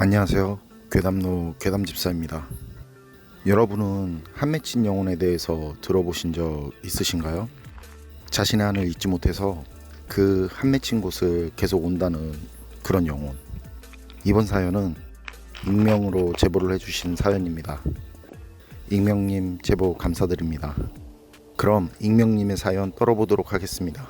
안녕하세요. 괴담로 괴담집사입니다. 여러분은 한 맺힌 영혼에 대해서 들어보신 적 있으신가요? 자신의 한을 잊지 못해서 그 한 맺힌 곳을 계속 온다는 그런 영혼. 이번 사연은 익명으로 제보를 해주신 사연입니다. 익명님 제보 감사드립니다. 그럼 익명님의 사연 떨어보도록 하겠습니다.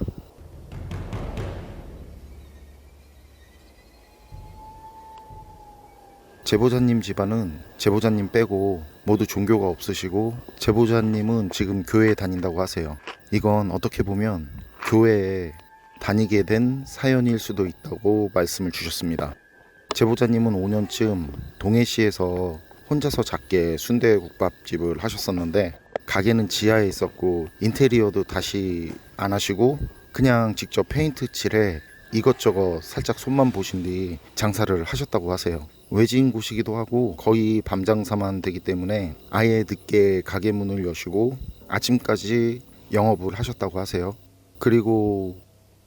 제보자님 집안은 제보자님 빼고 모두 종교가 없으시고 제보자님은 지금 교회에 다닌다고 하세요. 이건 어떻게 보면 교회에 다니게 된 사연일 수도 있다고 말씀을 주셨습니다. 제보자님은 5년쯤 동해시에서 혼자서 작게 순대국밥집을 하셨었는데 가게는 지하에 있었고 인테리어도 다시 안 하시고 그냥 직접 페인트 칠해 이것저것 살짝 손만 보신 뒤 장사를 하셨다고 하세요. 외지인 곳이기도 하고 거의 밤 장사만 되기 때문에 아예 늦게 가게 문을 여시고 아침까지 영업을 하셨다고 하세요. 그리고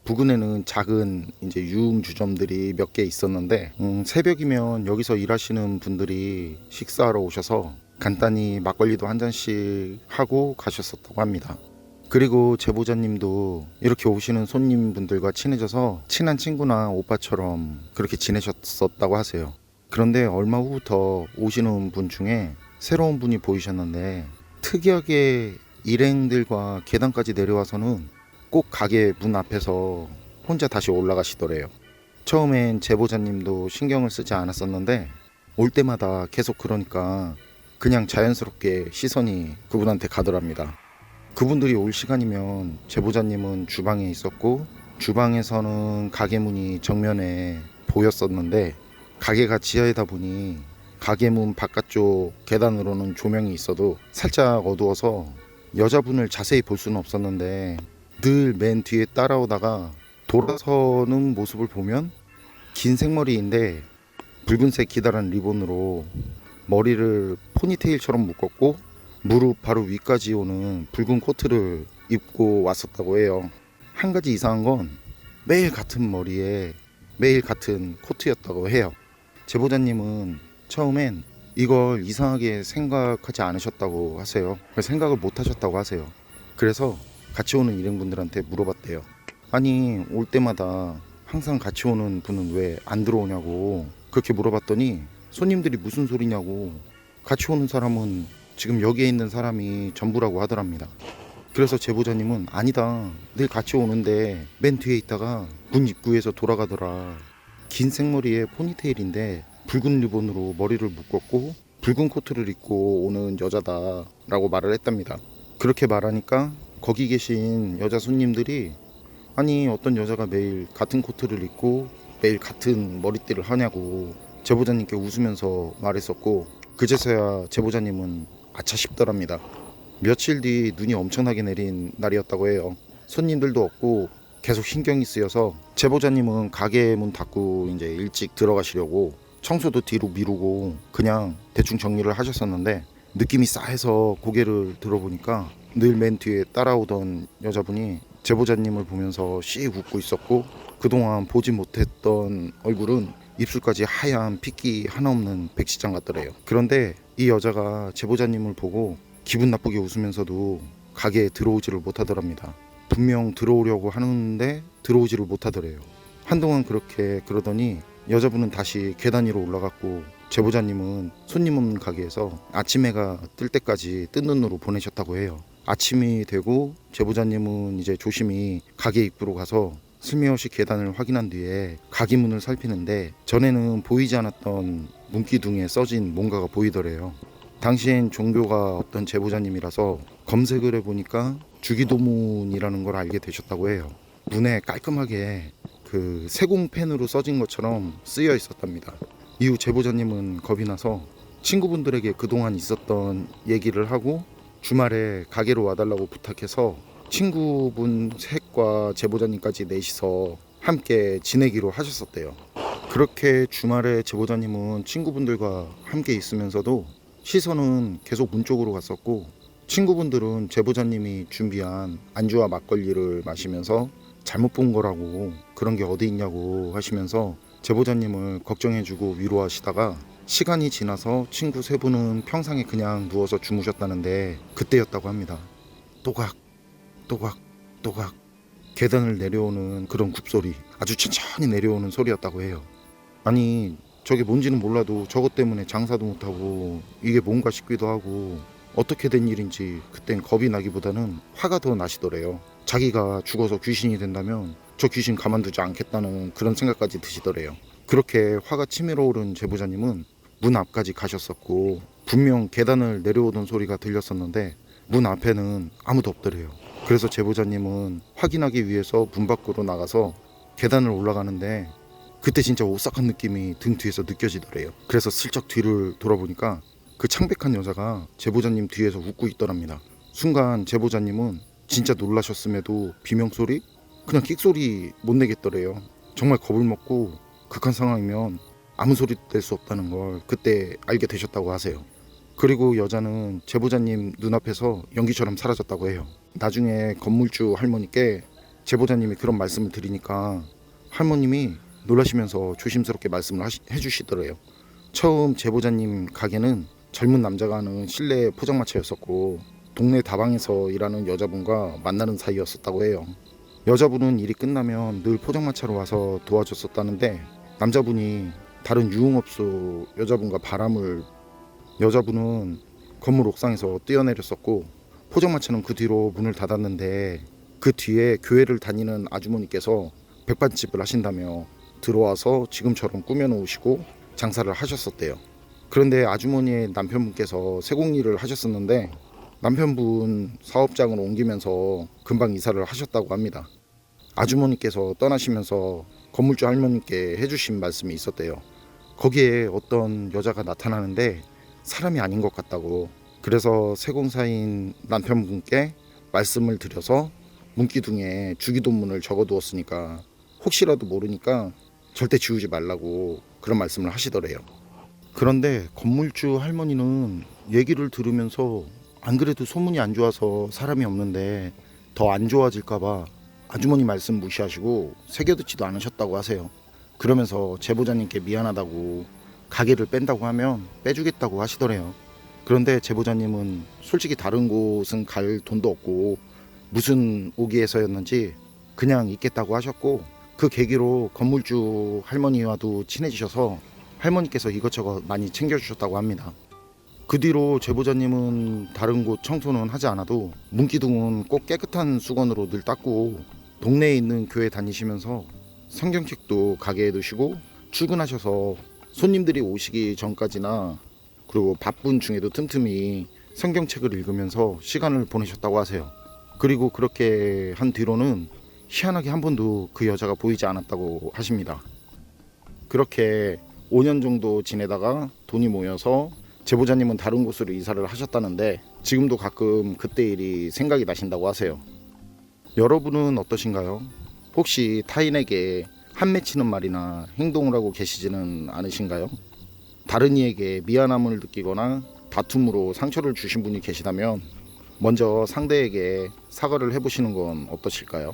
부근에는 작은 이제 유흥주점들이 몇 개 있었는데 새벽이면 여기서 일하시는 분들이 식사하러 오셔서 간단히 막걸리도 한 잔씩 하고 가셨었다고 합니다. 그리고 제보자님도 이렇게 오시는 손님분들과 친해져서 친한 친구나 오빠처럼 그렇게 지내셨었다고 하세요. 그런데 얼마 후부터 오시는 분 중에 새로운 분이 보이셨는데 특이하게 일행들과 계단까지 내려와서는 꼭 가게 문 앞에서 혼자 다시 올라가시더래요. 처음엔 제보자님도 신경을 쓰지 않았었는데 올 때마다 계속 그러니까 그냥 자연스럽게 시선이 그분한테 가더랍니다. 그분들이 올 시간이면 제보자님은 주방에 있었고 주방에서는 가게 문이 정면에 보였었는데 가게가 지하이다 보니 가게 문 바깥쪽 계단으로는 조명이 있어도 살짝 어두워서 여자분을 자세히 볼 수는 없었는데 늘 맨 뒤에 따라오다가 돌아서는 모습을 보면 긴 생머리인데 붉은색 기다란 리본으로 머리를 포니테일처럼 묶었고 무릎 바로 위까지 오는 붉은 코트를 입고 왔었다고 해요. 한 가지 이상한 건 매일 같은 머리에 매일 같은 코트였다고 해요. 제보자님은 처음엔 이걸 이상하게 생각하지 않으셨다고 하세요. 생각을 못 하셨다고 하세요. 그래서 같이 오는 일행분들한테 물어봤대요. 아니 올 때마다 항상 같이 오는 분은 왜 안 들어오냐고 그렇게 물어봤더니 손님들이 무슨 소리냐고 같이 오는 사람은 지금 여기에 있는 사람이 전부라고 하더랍니다. 그래서 제보자님은 아니다 늘 같이 오는데 맨 뒤에 있다가 문 입구에서 돌아가더라. 긴 생머리에 포니테일인데 붉은 리본으로 머리를 묶었고 붉은 코트를 입고 오는 여자다 라고 말을 했답니다. 그렇게 말하니까 거기 계신 여자 손님들이 아니 어떤 여자가 매일 같은 코트를 입고 매일 같은 머리띠를 하냐고 제보자님께 웃으면서 말했었고 그제서야 제보자님은 아차 싶더랍니다. 며칠 뒤 눈이 엄청나게 내린 날이었다고 해요. 손님들도 없고 계속 신경이 쓰여서 제보자님은 가게 문 닫고 이제 일찍 들어가시려고 청소도 뒤로 미루고 그냥 대충 정리를 하셨었는데 느낌이 싸해서 고개를 들어보니까 늘 맨 뒤에 따라오던 여자분이 제보자님을 보면서 씩 웃고 있었고 그동안 보지 못했던 얼굴은 입술까지 하얀 핏기 하나 없는 백시장 같더래요. 그런데 이 여자가 제보자님을 보고 기분 나쁘게 웃으면서도 가게에 들어오지를 못하더랍니다. 분명 들어오려고 하는데 들어오지를 못하더래요. 한동안 그렇게 그러더니 여자분은 다시 계단 위로 올라갔고 제보자님은 손님 없는 가게에서 아침 해가 뜰 때까지 뜬 눈으로 보내셨다고 해요. 아침이 되고 제보자님은 이제 조심히 가게 입구로 가서 슬며시 계단을 확인한 뒤에 가게 문을 살피는데 전에는 보이지 않았던 문기둥에 써진 뭔가가 보이더래요. 당시엔 종교가 없던 제보자님이라서 검색을 해보니까 주기도문이라는 걸 알게 되셨다고 해요. 문에 깔끔하게 그 세공펜으로 써진 것처럼 쓰여 있었답니다. 이후 제보자님은 겁이 나서 친구분들에게 그동안 있었던 얘기를 하고 주말에 가게로 와달라고 부탁해서 친구분 셋과 제보자님까지 넷이서 함께 지내기로 하셨었대요. 그렇게 주말에 제보자님은 친구분들과 함께 있으면서도 시선은 계속 문 쪽으로 갔었고 친구분들은 제보자님이 준비한 안주와 막걸리를 마시면서 잘못 본 거라고 그런 게 어디 있냐고 하시면서 제보자님을 걱정해주고 위로하시다가 시간이 지나서 친구 세 분은 평상에 그냥 누워서 주무셨다는데 그때였다고 합니다. 또각 또각 또각 계단을 내려오는 그런 굽소리, 아주 천천히 내려오는 소리였다고 해요. 아니 저게 뭔지는 몰라도 저것 때문에 장사도 못하고 이게 뭔가 싶기도 하고 어떻게 된 일인지 그땐 겁이 나기보다는 화가 더 나시더래요. 자기가 죽어서 귀신이 된다면 저 귀신 가만두지 않겠다는 그런 생각까지 드시더래요. 그렇게 화가 치밀어 오른 제보자님은 문 앞까지 가셨었고 분명 계단을 내려오던 소리가 들렸었는데 문 앞에는 아무도 없더래요. 그래서 제보자님은 확인하기 위해서 문 밖으로 나가서 계단을 올라가는데 그때 진짜 오싹한 느낌이 등 뒤에서 느껴지더래요. 그래서 슬쩍 뒤를 돌아보니까 그 창백한 여자가 제보자님 뒤에서 웃고 있더랍니다. 순간 제보자님은 진짜 놀라셨음에도 비명소리? 그냥 끽소리 못 내겠더래요. 정말 겁을 먹고 극한 상황이면 아무 소리도 낼 수 없다는 걸 그때 알게 되셨다고 하세요. 그리고 여자는 제보자님 눈앞에서 연기처럼 사라졌다고 해요. 나중에 건물주 할머니께 제보자님이 그런 말씀을 드리니까 할머님이 놀라시면서 조심스럽게 말씀을 해주시더래요. 처음 제보자님 가게는 젊은 남자가 하는 실내 포장마차였었고 동네 다방에서 일하는 여자분과 만나는 사이였었다고 해요. 여자분은 일이 끝나면 늘 포장마차로 와서 도와줬었다는데 남자분이 다른 유흥업소 여자분과 여자분은 건물 옥상에서 뛰어내렸었고 포장마차는 그 뒤로 문을 닫았는데 그 뒤에 교회를 다니는 아주머니께서 백반집을 하신다며 들어와서 지금처럼 꾸며놓으시고 장사를 하셨었대요. 그런데 아주머니의 남편분께서 세공일을 하셨었는데 남편분 사업장을 옮기면서 금방 이사를 하셨다고 합니다. 아주머니께서 떠나시면서 건물주 할머니께 해주신 말씀이 있었대요. 거기에 어떤 여자가 나타나는데 사람이 아닌 것 같다고. 그래서 세공사인 남편분께 말씀을 드려서 문기둥에 주기도문을 적어두었으니까 혹시라도 모르니까 절대 지우지 말라고 그런 말씀을 하시더래요. 그런데 건물주 할머니는 얘기를 들으면서 안 그래도 소문이 안 좋아서 사람이 없는데 더 안 좋아질까봐 아주머니 말씀 무시하시고 새겨듣지도 않으셨다고 하세요. 그러면서 제보자님께 미안하다고 가게를 뺀다고 하면 빼주겠다고 하시더래요. 그런데 제보자님은 솔직히 다른 곳은 갈 돈도 없고 무슨 오기에서였는지 그냥 있겠다고 하셨고 그 계기로 건물주 할머니와도 친해지셔서 할머니께서 이것저것 많이 챙겨주셨다고 합니다. 그 뒤로 제보자님은 다른 곳 청소는 하지 않아도 문기둥은 꼭 깨끗한 수건으로 늘 닦고 동네에 있는 교회 다니시면서 성경책도 가게에 두시고 출근하셔서 손님들이 오시기 전까지나 그리고 바쁜 중에도 틈틈이 성경책을 읽으면서 시간을 보내셨다고 하세요. 그리고 그렇게 한 뒤로는 희한하게 한 번도 그 여자가 보이지 않았다고 하십니다. 그렇게 5년 정도 지내다가 돈이 모여서 제보자님은 다른 곳으로 이사를 하셨다는데 지금도 가끔 그때 일이 생각이 나신다고 하세요. 여러분은 어떠신가요? 혹시 타인에게 한맺히는 말이나 행동을 하고 계시지는 않으신가요? 다른 이에게 미안함을 느끼거나 다툼으로 상처를 주신 분이 계시다면 먼저 상대에게 사과를 해보시는 건 어떠실까요?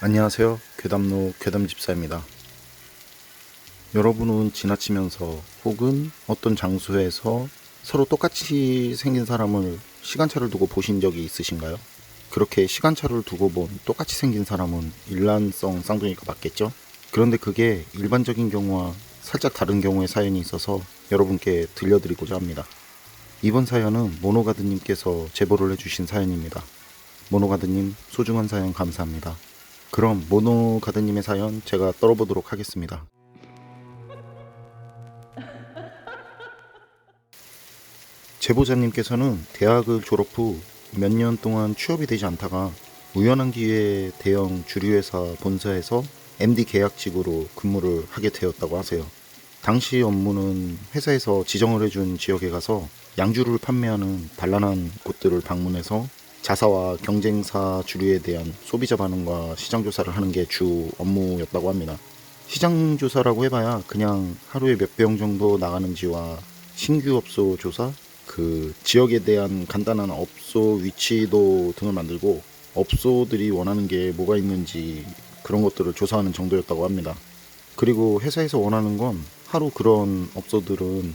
안녕하세요. 괴담로 괴담집사입니다. 여러분은 지나치면서 혹은 어떤 장소에서 서로 똑같이 생긴 사람을 시간차를 두고 보신 적이 있으신가요? 그렇게 시간차를 두고 본 똑같이 생긴 사람은 일란성 쌍둥이가 맞겠죠? 그런데 그게 일반적인 경우와 살짝 다른 경우의 사연이 있어서 여러분께 들려드리고자 합니다. 이번 사연은 모노가드님께서 제보를 해주신 사연입니다. 모노가드님 소중한 사연 감사합니다. 그럼 모노가드님의 사연 제가 떨어보도록 하겠습니다. 제보자님께서는 대학을 졸업 후 몇 년 동안 취업이 되지 않다가 우연한 기회에 대형 주류회사 본사에서 MD 계약직으로 근무를 하게 되었다고 하세요. 당시 업무는 회사에서 지정을 해준 지역에 가서 양주를 판매하는 단란한 곳들을 방문해서 자사와 경쟁사 주류에 대한 소비자 반응과 시장 조사를 하는 게 주 업무였다고 합니다. 시장 조사라고 해봐야 그냥 하루에 몇 병 정도 나가는지와 신규 업소 조사, 그 지역에 대한 간단한 업소 위치도 등을 만들고 업소들이 원하는 게 뭐가 있는지 그런 것들을 조사하는 정도였다고 합니다. 그리고 회사에서 원하는 건 하루 그런 업소들은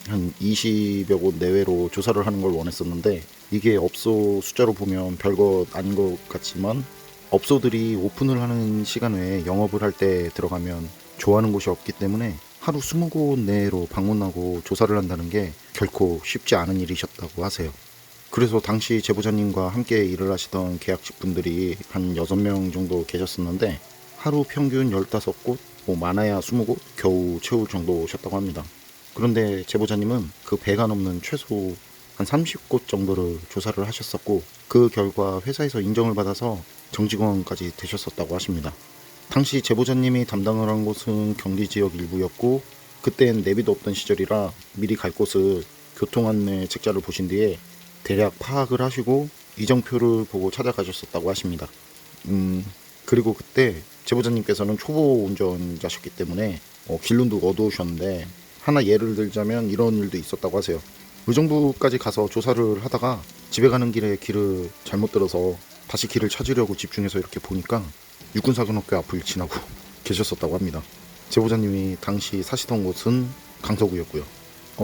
한 20여 곳 내외로 조사를 하는 걸 원했었는데, 이게 업소 숫자로 보면 별거 아닌 것 같지만 업소들이 오픈을 하는 시간 외에 영업을 할 때 들어가면 좋아하는 곳이 없기 때문에 하루 20곳 내로 방문하고 조사를 한다는 게 결코 쉽지 않은 일이셨다고 하세요. 그래서 당시 제보자님과 함께 일을 하시던 계약직 분들이 한 6명 정도 계셨었는데, 하루 평균 15곳, 뭐 많아야 20곳 겨우 채울 정도셨다고 합니다. 그런데 제보자님은 그 배가 넘는 최소 한 30곳 정도를 조사를 하셨었고, 그 결과 회사에서 인정을 받아서 정직원까지 되셨었다고 하십니다. 당시 제보자님이 담당을 한 곳은 경기 지역 일부였고, 그땐 내비도 없던 시절이라 미리 갈 곳을 교통안내 책자를 보신 뒤에 대략 파악을 하시고 이정표를 보고 찾아가셨었다고 하십니다. 그리고 그때 제보자님께서는 초보 운전자셨기 때문에 길눈도 어두우셨는데, 하나 예를 들자면 이런 일도 있었다고 하세요. 의정부까지 가서 조사를 하다가 집에 가는 길에 길을 잘못 들어서 다시 길을 찾으려고 집중해서 이렇게 보니까 육군사관학교 앞을 지나고 계셨었다고 합니다. 제보자님이 당시 사시던 곳은 강서구였고요.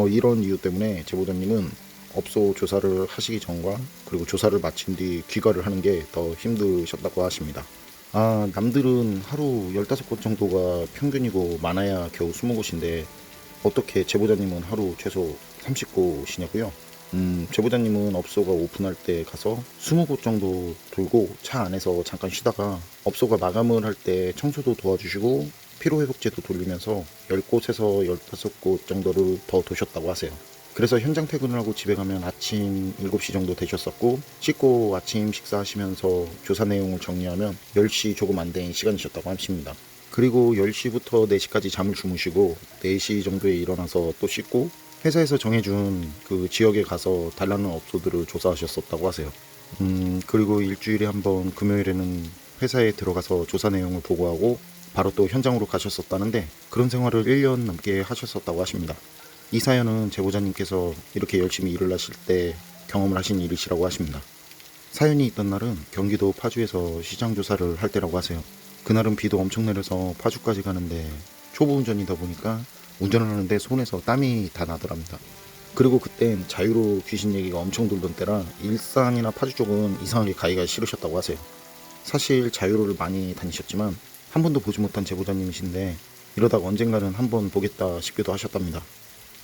이런 이유 때문에 제보자님은 업소 조사를 하시기 전과 그리고 조사를 마친 뒤 귀가를 하는 게 더 힘드셨다고 하십니다. 남들은 하루 15곳 정도가 평균이고 많아야 겨우 20곳인데 어떻게 제보자님은 하루 최소 30곳이냐고요? 제보자님은 업소가 오픈할 때 가서 20곳 정도 돌고 차 안에서 잠깐 쉬다가 업소가 마감을 할 때 청소도 도와주시고 피로회복제도 돌리면서 10곳에서 15곳 정도를 더 도셨다고 하세요. 그래서 현장 퇴근을 하고 집에 가면 아침 7시 정도 되셨었고, 씻고 아침 식사하시면서 조사 내용을 정리하면 10시 조금 안 된 시간이셨다고 하십니다. 그리고 10시부터 4시까지 잠을 주무시고 4시 정도에 일어나서 또 씻고 회사에서 정해준 그 지역에 가서 달라는 업소들을 조사하셨었다고 하세요. 그리고 일주일에 한 번 금요일에는 회사에 들어가서 조사 내용을 보고하고 바로 또 현장으로 가셨었다는데, 그런 생활을 1년 넘게 하셨었다고 하십니다. 이 사연은 제보자님께서 이렇게 열심히 일을 하실 때 경험을 하신 일이시라고 하십니다. 사연이 있던 날은 경기도 파주에서 시장 조사를 할 때라고 하세요. 그날은 비도 엄청 내려서 파주까지 가는데 초보 운전이다 보니까 운전을 하는데 손에서 땀이 다 나더랍니다. 그리고 그땐 자유로 귀신 얘기가 엄청 돌던 때라 일산이나 파주 쪽은 이상하게 가기가 싫으셨다고 하세요. 사실 자유로를 많이 다니셨지만 한 번도 보지 못한 제보자님이신데 이러다가 언젠가는 한번 보겠다 싶기도 하셨답니다.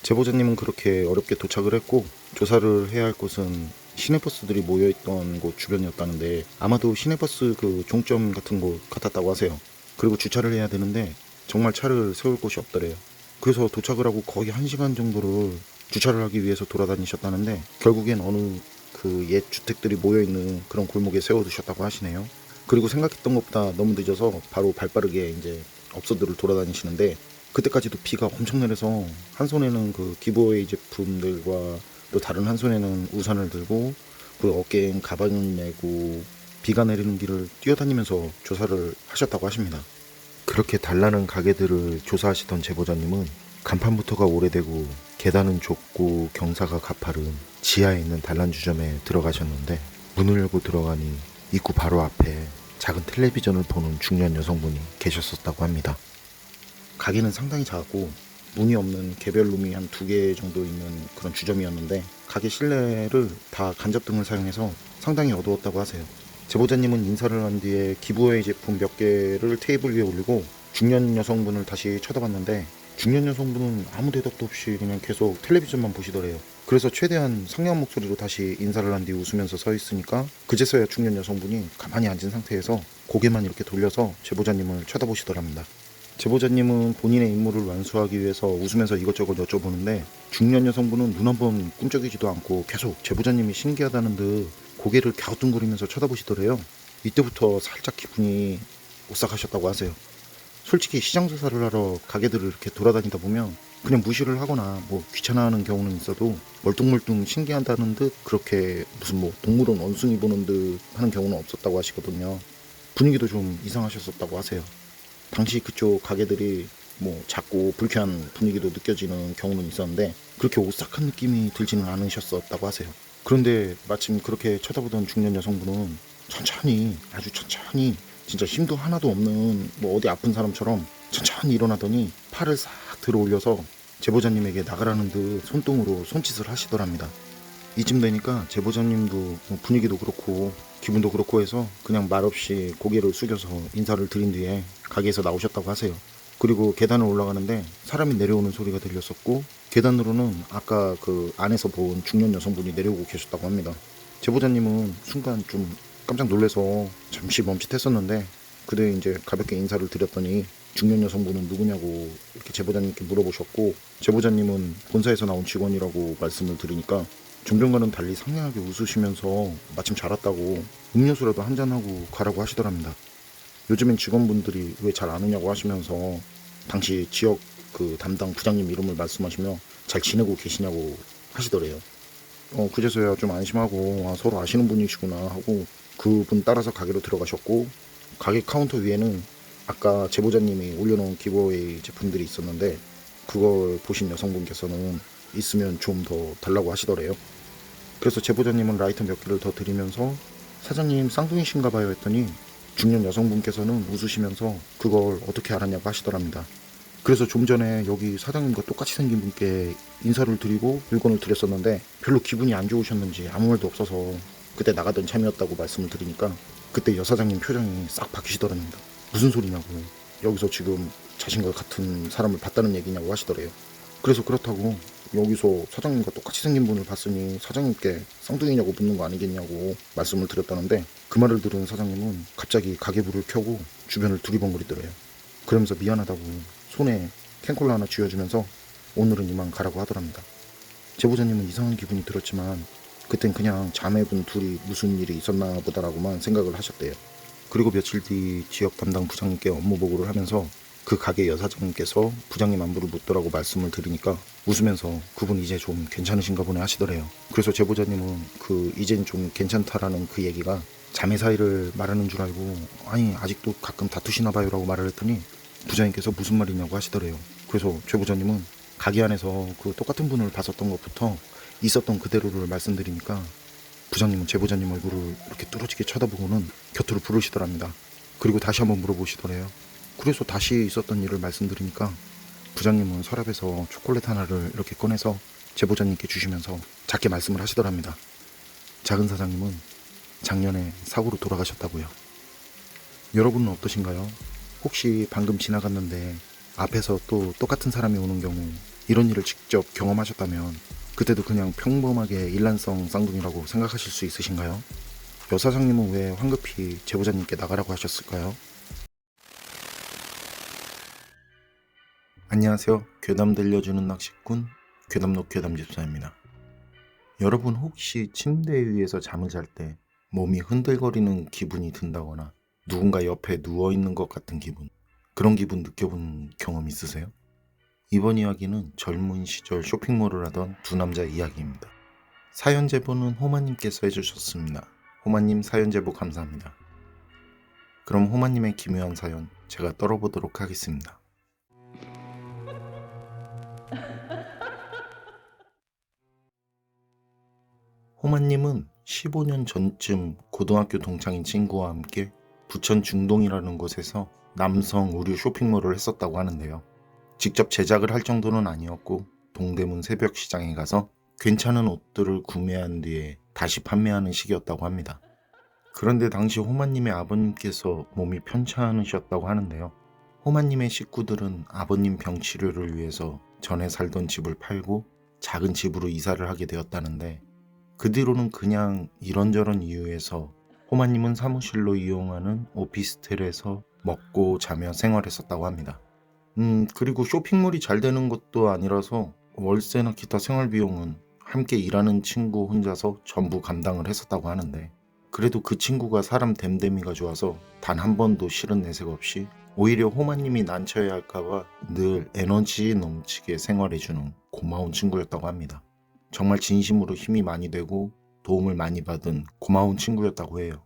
제보자님은 그렇게 어렵게 도착을 했고, 조사를 해야 할 곳은 시내버스들이 모여있던 곳 주변이었다는데 아마도 시내버스 그 종점 같은 곳 같았다고 하세요. 그리고 주차를 해야 되는데 정말 차를 세울 곳이 없더래요. 그래서 도착을 하고 거의 1시간 정도를 주차를 하기 위해서 돌아다니셨다는데 결국엔 어느 그 옛 주택들이 모여있는 그런 골목에 세워두셨다고 하시네요. 그리고 생각했던 것보다 너무 늦어서 바로 발빠르게 이제 업소들을 돌아다니시는데, 그때까지도 비가 엄청 내려서 한 손에는 그 기부웨이 제품들과 또 다른 한 손에는 우산을 들고 그 어깨엔 가방을 메고 비가 내리는 길을 뛰어다니면서 조사를 하셨다고 하십니다. 그렇게 달라는 가게들을 조사하시던 제보자님은 간판부터가 오래되고 계단은 좁고 경사가 가파른 지하에 있는 단란주점에 들어가셨는데, 문을 열고 들어가니 입구 바로 앞에 작은 텔레비전을 보는 중년 여성분이 계셨었다고 합니다. 가게는 상당히 작았고 문이 없는 개별룸이 한 2개 정도 있는 그런 주점이었는데, 가게 실내를 다 간접등을 사용해서 상당히 어두웠다고 하세요. 제보자님은 인사를 한 뒤에 기부웨이 제품 몇 개를 테이블 위에 올리고 중년 여성분을 다시 쳐다봤는데, 중년 여성분은 아무 대답도 없이 그냥 계속 텔레비전만 보시더래요. 그래서 최대한 상냥한 목소리로 다시 인사를 한 뒤 웃으면서 서 있으니까 그제서야 중년 여성분이 가만히 앉은 상태에서 고개만 이렇게 돌려서 제보자님을 쳐다보시더랍니다. 제보자님은 본인의 임무를 완수하기 위해서 웃으면서 이것저것 여쭤보는데, 중년 여성분은 눈 한번 꿈쩍이지도 않고 계속 제보자님이 신기하다는 듯 고개를 갸우뚱거리면서 쳐다보시더래요. 이때부터 살짝 기분이 오싹하셨다고 하세요. 솔직히 시장 조사를 하러 가게들을 이렇게 돌아다니다 보면 그냥 무시를 하거나 뭐 귀찮아하는 경우는 있어도 멀뚱멀뚱 신기하다는 듯 그렇게 무슨 뭐 동물원 원숭이 보는 듯 하는 경우는 없었다고 하시거든요. 분위기도 좀 이상하셨었다고 하세요. 당시 그쪽 가게들이 뭐 작고 불쾌한 분위기도 느껴지는 경우는 있었는데 그렇게 오싹한 느낌이 들지는 않으셨었다고 하세요. 그런데 마침 그렇게 쳐다보던 중년 여성분은 천천히, 아주 천천히, 진짜 힘도 하나도 없는 뭐 어디 아픈 사람처럼 천천히 일어나더니 팔을 싹 들어 올려서 제보자님에게 나가라는 듯 손등으로 손짓을 하시더랍니다. 이쯤 되니까 제보자님도 뭐 분위기도 그렇고 기분도 그렇고 해서 그냥 말없이 고개를 숙여서 인사를 드린 뒤에 가게에서 나오셨다고 하세요. 그리고 계단을 올라가는데 사람이 내려오는 소리가 들렸었고, 계단으로는 아까 그 안에서 본 중년 여성분이 내려오고 계셨다고 합니다. 제보자님은 순간 좀 깜짝 놀라서 잠시 멈칫했었는데, 그때 이제 가볍게 인사를 드렸더니 중년 여성분은 누구냐고 이렇게 제보자님께 물어보셨고, 제보자님은 본사에서 나온 직원이라고 말씀을 드리니까 종전과는 달리 상냥하게 웃으시면서 마침 잘 왔다고 음료수라도 한잔하고 가라고 하시더랍니다. 요즘엔 직원분들이 왜 잘 안 오냐고 하시면서 당시 지역 그 담당 부장님 이름을 말씀하시며 잘 지내고 계시냐고 하시더래요. 그제서야 좀 안심하고 서로 아시는 분이시구나 하고 그분 따라서 가게로 들어가셨고, 가게 카운터 위에는 아까 제보자님이 올려놓은 기부웨이 제품들이 있었는데 그걸 보신 여성분께서는 있으면 좀 더 달라고 하시더래요. 그래서 제보자님은 라이터 몇 개를 더 드리면서 사장님 쌍둥이신가 봐요 했더니 중년 여성분께서는 웃으시면서 그걸 어떻게 알았냐고 하시더랍니다. 그래서 좀 전에 여기 사장님과 똑같이 생긴 분께 인사를 드리고 물건을 드렸었는데 별로 기분이 안 좋으셨는지 아무 말도 없어서 그때 나가던 참이었다고 말씀을 드리니까 그때 여사장님 표정이 싹 바뀌시더랍니다. 무슨 소리냐고, 여기서 지금 자신과 같은 사람을 봤다는 얘기냐고 하시더래요. 그래서 그렇다고 여기서 사장님과 똑같이 생긴 분을 봤으니 사장님께 쌍둥이냐고 묻는 거 아니겠냐고 말씀을 드렸다는데, 그 말을 들은 사장님은 갑자기 가게불을 켜고 주변을 두리번거리더래요. 그러면서 미안하다고 손에 캔콜라 하나 쥐어주면서 오늘은 이만 가라고 하더랍니다. 제보자님은 이상한 기분이 들었지만 그땐 그냥 자매분 둘이 무슨 일이 있었나 보다라고만 생각을 하셨대요. 그리고 며칠 뒤 지역 담당 부장님께 업무 보고를 하면서 그 가게 여사장님께서 부장님 안부를 묻더라고 말씀을 드리니까 웃으면서 그분 이제 좀 괜찮으신가 보네 하시더래요. 그래서 제보자님은 그 이젠 좀 괜찮다라는 그 얘기가 자매 사이를 말하는 줄 알고 아니 아직도 가끔 다투시나 봐요 라고 말을 했더니 부장님께서 무슨 말이냐고 하시더래요. 그래서 제보자님은 가게 안에서 그 똑같은 분을 봤었던 것부터 있었던 그대로를 말씀드리니까 부장님은 제보자님 얼굴을 이렇게 뚫어지게 쳐다보고는 곁으로 부르시더랍니다. 그리고 다시 한번 물어보시더래요. 그래서 다시 있었던 일을 말씀드리니까 부장님은 서랍에서 초콜릿 하나를 이렇게 꺼내서 제보자님께 주시면서 작게 말씀을 하시더랍니다. 작은 사장님은 작년에 사고로 돌아가셨다고요. 여러분은 어떠신가요? 혹시 방금 지나갔는데 앞에서 또 똑같은 사람이 오는 경우 이런 일을 직접 경험하셨다면 그때도 그냥 평범하게 일란성 쌍둥이라고 생각하실 수 있으신가요? 여사장님은 왜 황급히 제보자님께 나가라고 하셨을까요? 안녕하세요. 괴담 들려주는 낚시꾼 괴담록 괴담집사입니다. 여러분 혹시 침대 위에서 잠을 잘 때 몸이 흔들거리는 기분이 든다거나 누군가 옆에 누워있는 것 같은 기분, 그런 기분 느껴본 경험 있으세요? 이번 이야기는 젊은 시절 쇼핑몰을 하던 두 남자 이야기입니다. 사연 제보는 호마님께서 해주셨습니다. 호마님 사연 제보 감사합니다. 그럼 호마님의 기묘한 사연 제가 떨어보도록 하겠습니다. 호마님은 15년 전쯤 고등학교 동창인 친구와 함께 부천 중동이라는 곳에서 남성 의류 쇼핑몰을 했었다고 하는데요. 직접 제작을 할 정도는 아니었고 동대문 새벽 시장에 가서 괜찮은 옷들을 구매한 뒤에 다시 판매하는 시기였다고 합니다. 그런데 당시 호마님의 아버님께서 몸이 편찮으셨다고 하는데요. 호마님의 식구들은 아버님 병 치료를 위해서 전에 살던 집을 팔고 작은 집으로 이사를 하게 되었다는데, 그 뒤로는 그냥 이런저런 이유에서 호마님은 사무실로 이용하는 오피스텔에서 먹고 자며 생활했었다고 합니다. 그리고 쇼핑몰이 잘 되는 것도 아니라서 월세나 기타 생활비용은 함께 일하는 친구 혼자서 전부 감당을 했었다고 하는데, 그래도 그 친구가 사람 됨됨이가 좋아서 단 한 번도 싫은 내색 없이 오히려 호마님이 난처해 할까봐 늘 에너지 넘치게 생활해주는 고마운 친구였다고 합니다. 정말 진심으로 힘이 많이 되고 도움을 많이 받은 고마운 친구였다고 해요.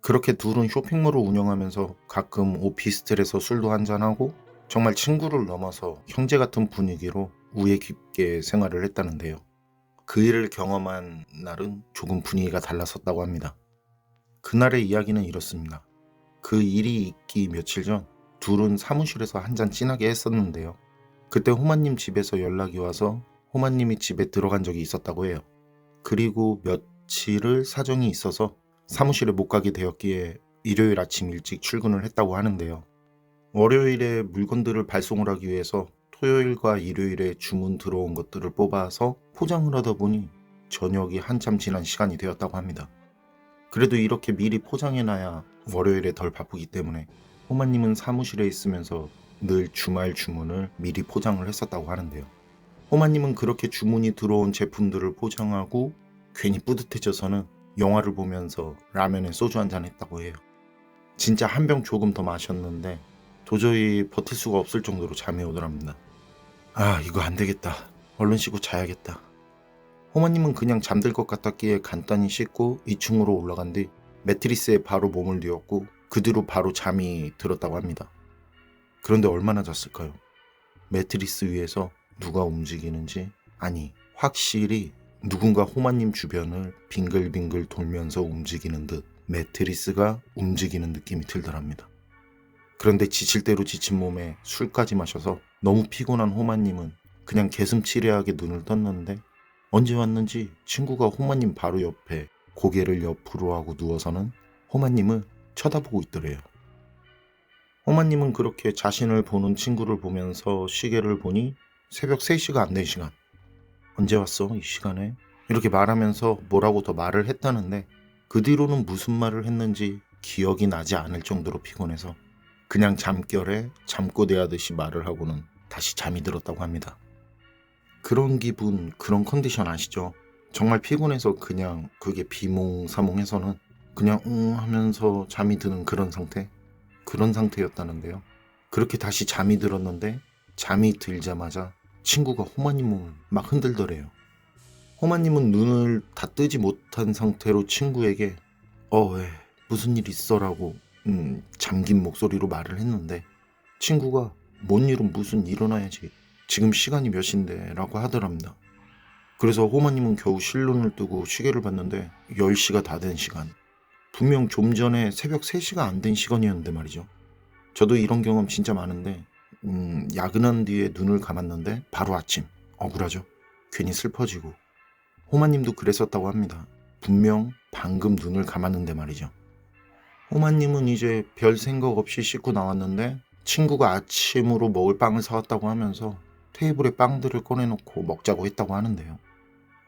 그렇게 둘은 쇼핑몰을 운영하면서 가끔 오피스텔에서 술도 한잔하고 정말 친구를 넘어서 형제 같은 분위기로 우애 깊게 생활을 했다는데요. 그 일을 경험한 날은 조금 분위기가 달랐었다고 합니다. 그날의 이야기는 이렇습니다. 그 일이 있기 며칠 전 둘은 사무실에서 한잔 진하게 했었는데요. 그때 호마님 집에서 연락이 와서 호마님이 집에 들어간 적이 있었다고 해요. 그리고 며칠을 사정이 있어서 사무실에 못 가게 되었기에 일요일 아침 일찍 출근을 했다고 하는데요. 월요일에 물건들을 발송을 하기 위해서 토요일과 일요일에 주문 들어온 것들을 뽑아서 포장을 하다 보니 저녁이 한참 지난 시간이 되었다고 합니다. 그래도 이렇게 미리 포장해놔야 월요일에 덜 바쁘기 때문에 호마님은 사무실에 있으면서 늘 주말 주문을 미리 포장을 했었다고 하는데요. 호마님은 그렇게 주문이 들어온 제품들을 포장하고 괜히 뿌듯해져서는 영화를 보면서 라면에 소주 한잔 했다고 해요. 진짜 한 병 조금 더 마셨는데 도저히 버틸 수가 없을 정도로 잠이 오더랍니다. 아, 이거 안 되겠다. 얼른 씻고 자야겠다. 호마님은 그냥 잠들 것 같았기에 간단히 씻고 2층으로 올라간 뒤 매트리스에 바로 몸을 뉘었고 그 뒤로 바로 잠이 들었다고 합니다. 그런데 얼마나 잤을까요? 매트리스 위에서 누가 움직이는지, 아니 확실히 누군가 호마님 주변을 빙글빙글 돌면서 움직이는 듯 매트리스가 움직이는 느낌이 들더랍니다. 그런데 지칠 대로 지친 몸에 술까지 마셔서 너무 피곤한 호마님은 그냥 개슴치레하게 눈을 떴는데 언제 왔는지 친구가 호마님 바로 옆에 고개를 옆으로 하고 누워서는 호마님을 쳐다보고 있더래요. 호마님은 그렇게 자신을 보는 친구를 보면서 시계를 보니 새벽 3시가 안 된 시간. 언제 왔어 이 시간에? 이렇게 말하면서 뭐라고 더 말을 했다는데 그 뒤로는 무슨 말을 했는지 기억이 나지 않을 정도로 피곤해서 그냥 잠결에 잠꼬대하듯이 말을 하고는 다시 잠이 들었다고 합니다. 그런 기분, 그런 컨디션 아시죠? 정말 피곤해서 그냥 그게 비몽사몽해서는 그냥 하면서 잠이 드는 그런 상태였다는데요. 그렇게 다시 잠이 들었는데 잠이 들자마자 친구가 호마님 몸을 막 흔들더래요. 호마님은 눈을 다 뜨지 못한 상태로 친구에게 왜 무슨 일 있어라고 잠긴 목소리로 말을 했는데 친구가 뭔 일은 무슨 일어나야지 지금 시간이 몇 시인데 라고 하더랍니다. 그래서 호마님은 겨우 실눈을 뜨고 시계를 봤는데 10시가 다 된 시간. 분명 좀 전에 새벽 3시가 안 된 시간이었는데 말이죠. 저도 이런 경험 진짜 많은데 야근한 뒤에 눈을 감았는데 바로 아침. 억울하죠. 괜히 슬퍼지고. 호마님도 그랬었다고 합니다. 분명 방금 눈을 감았는데 말이죠. 호마님은 이제 별 생각 없이 씻고 나왔는데 친구가 아침으로 먹을 빵을 사왔다고 하면서 테이블에 빵들을 꺼내놓고 먹자고 했다고 하는데요.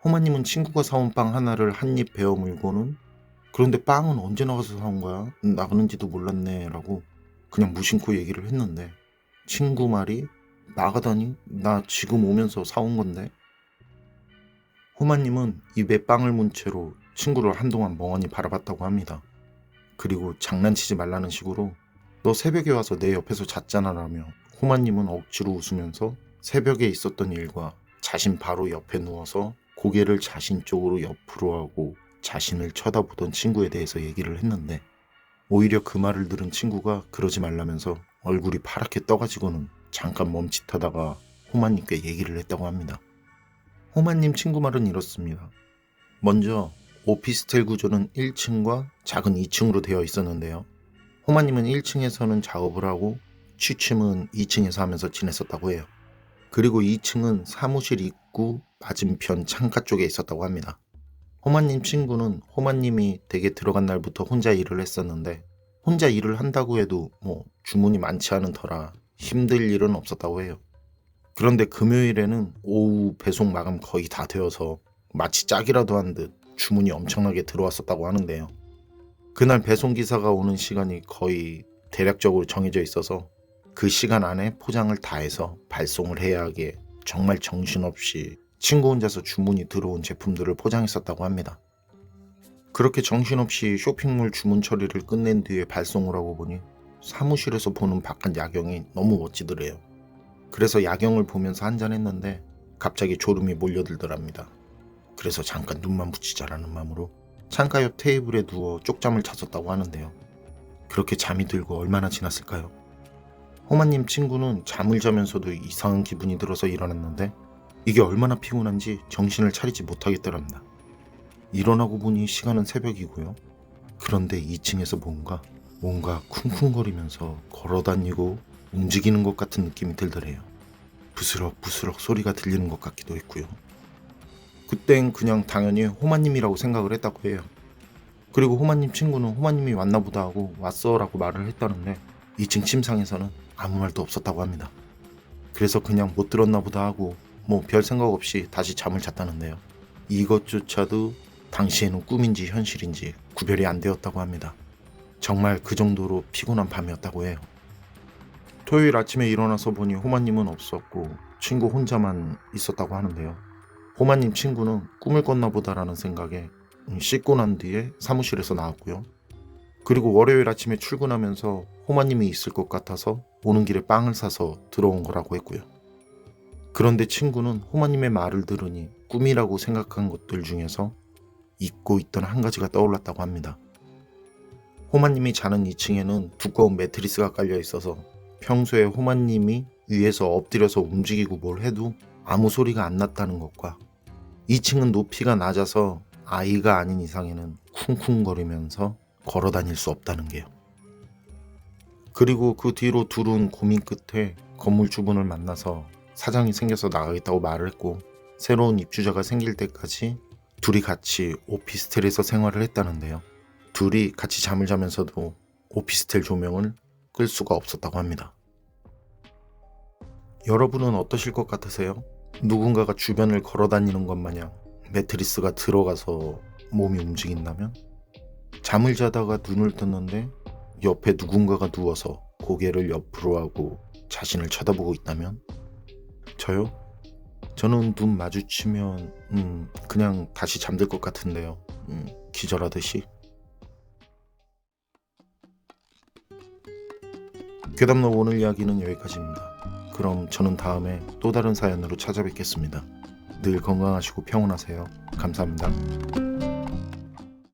호마님은 친구가 사온 빵 하나를 한 입 베어 물고는 그런데 빵은 언제 나가서 사온 거야? 나가는지도 몰랐네 라고 그냥 무심코 얘기를 했는데 친구 말이 나가다니? 나 지금 오면서 사온 건데? 호마님은 입에 빵을 문 채로 친구를 한동안 멍하니 바라봤다고 합니다. 그리고 장난치지 말라는 식으로 너 새벽에 와서 내 옆에서 잤잖아 라며 호마님은 억지로 웃으면서 새벽에 있었던 일과 자신 바로 옆에 누워서 고개를 자신 쪽으로 옆으로 하고 자신을 쳐다보던 친구에 대해서 얘기를 했는데 오히려 그 말을 들은 친구가 그러지 말라면서 얼굴이 파랗게 떠가지고는 잠깐 멈칫하다가 호마님께 얘기를 했다고 합니다. 호마님 친구 말은 이렇습니다. 먼저 오피스텔 구조는 1층과 작은 2층으로 되어 있었는데요. 호마님은 1층에서는 작업을 하고 취침은 2층에서 하면서 지냈었다고 해요. 그리고 2층은 사무실 입구 맞은편 창가 쪽에 있었다고 합니다. 호마님 친구는 호마님이 댁에 들어간 날부터 혼자 일을 했었는데 혼자 일을 한다고 해도 주문이 많지 않은 터라 힘들 일은 없었다고 해요. 그런데 금요일에는 오후 배송 마감 거의 다 되어서 마치 짝이라도 한 듯 주문이 엄청나게 들어왔었다고 하는데요. 그날 배송기사가 오는 시간이 거의 대략적으로 정해져 있어서 그 시간 안에 포장을 다 해서 발송을 해야 하기에 정말 정신없이 친구 혼자서 주문이 들어온 제품들을 포장했었다고 합니다. 그렇게 정신없이 쇼핑몰 주문 처리를 끝낸 뒤에 발송을 하고 보니 사무실에서 보는 바깥 야경이 너무 멋지더래요. 그래서 야경을 보면서 한잔했는데 갑자기 졸음이 몰려들더랍니다. 그래서 잠깐 눈만 붙이자라는 마음으로 창가 옆 테이블에 누워 쪽잠을 잤었다고 하는데요. 그렇게 잠이 들고 얼마나 지났을까요? 호마님 친구는 잠을 자면서도 이상한 기분이 들어서 일어났는데 이게 얼마나 피곤한지 정신을 차리지 못하겠더랍니다. 일어나고 보니 시간은 새벽이고요. 그런데 2층에서 뭔가 쿵쿵거리면서 걸어다니고 움직이는 것 같은 느낌이 들더래요. 부스럭부스럭 소리가 들리는 것 같기도 했고요. 그땐 그냥 당연히 호마님이라고 생각을 했다고 해요. 그리고 호마님 친구는 호마님이 왔나 보다 하고 왔어 라고 말을 했다는데 2층 침상에서는 아무 말도 없었다고 합니다. 그래서 그냥 못 들었나 보다 하고 뭐 별 생각 없이 다시 잠을 잤다는데요. 이것조차도 당시에는 꿈인지 현실인지 구별이 안 되었다고 합니다. 정말 그 정도로 피곤한 밤이었다고 해요. 토요일 아침에 일어나서 보니 호마님은 없었고 친구 혼자만 있었다고 하는데요. 호마님 친구는 꿈을 꿨나 보다라는 생각에 씻고 난 뒤에 사무실에서 나왔고요. 그리고 월요일 아침에 출근하면서 호마님이 있을 것 같아서 오는 길에 빵을 사서 들어온 거라고 했고요. 그런데 친구는 호마님의 말을 들으니 꿈이라고 생각한 것들 중에서 잊고 있던 한 가지가 떠올랐다고 합니다. 호마님이 자는 2층에는 두꺼운 매트리스가 깔려 있어서 평소에 호마님이 위에서 엎드려서 움직이고 뭘 해도 아무 소리가 안 났다는 것과 2층은 높이가 낮아서 아이가 아닌 이상에는 쿵쿵거리면서 걸어 다닐 수 없다는 게요. 그리고 그 뒤로 둘은 고민 끝에 건물주분을 만나서 사장이 생겨서 나가겠다고 말을 했고 새로운 입주자가 생길 때까지 둘이 같이 오피스텔에서 생활을 했다는데요. 둘이 같이 잠을 자면서도 오피스텔 조명을 끌 수가 없었다고 합니다. 여러분은 어떠실 것 같으세요? 누군가가 주변을 걸어 다니는 것 마냥 매트리스가 들어가서 몸이 움직인다면? 잠을 자다가 눈을 떴는데 옆에 누군가가 누워서 고개를 옆으로 하고 자신을 쳐다보고 있다면? 저요? 저는 눈 마주치면 그냥 다시 잠들 것 같은데요. 기절하듯이. 괴담로 오늘 이야기는 여기까지입니다. 그럼 저는 다음에 또 다른 사연으로 찾아뵙겠습니다. 늘 건강하시고 평온하세요. 감사합니다.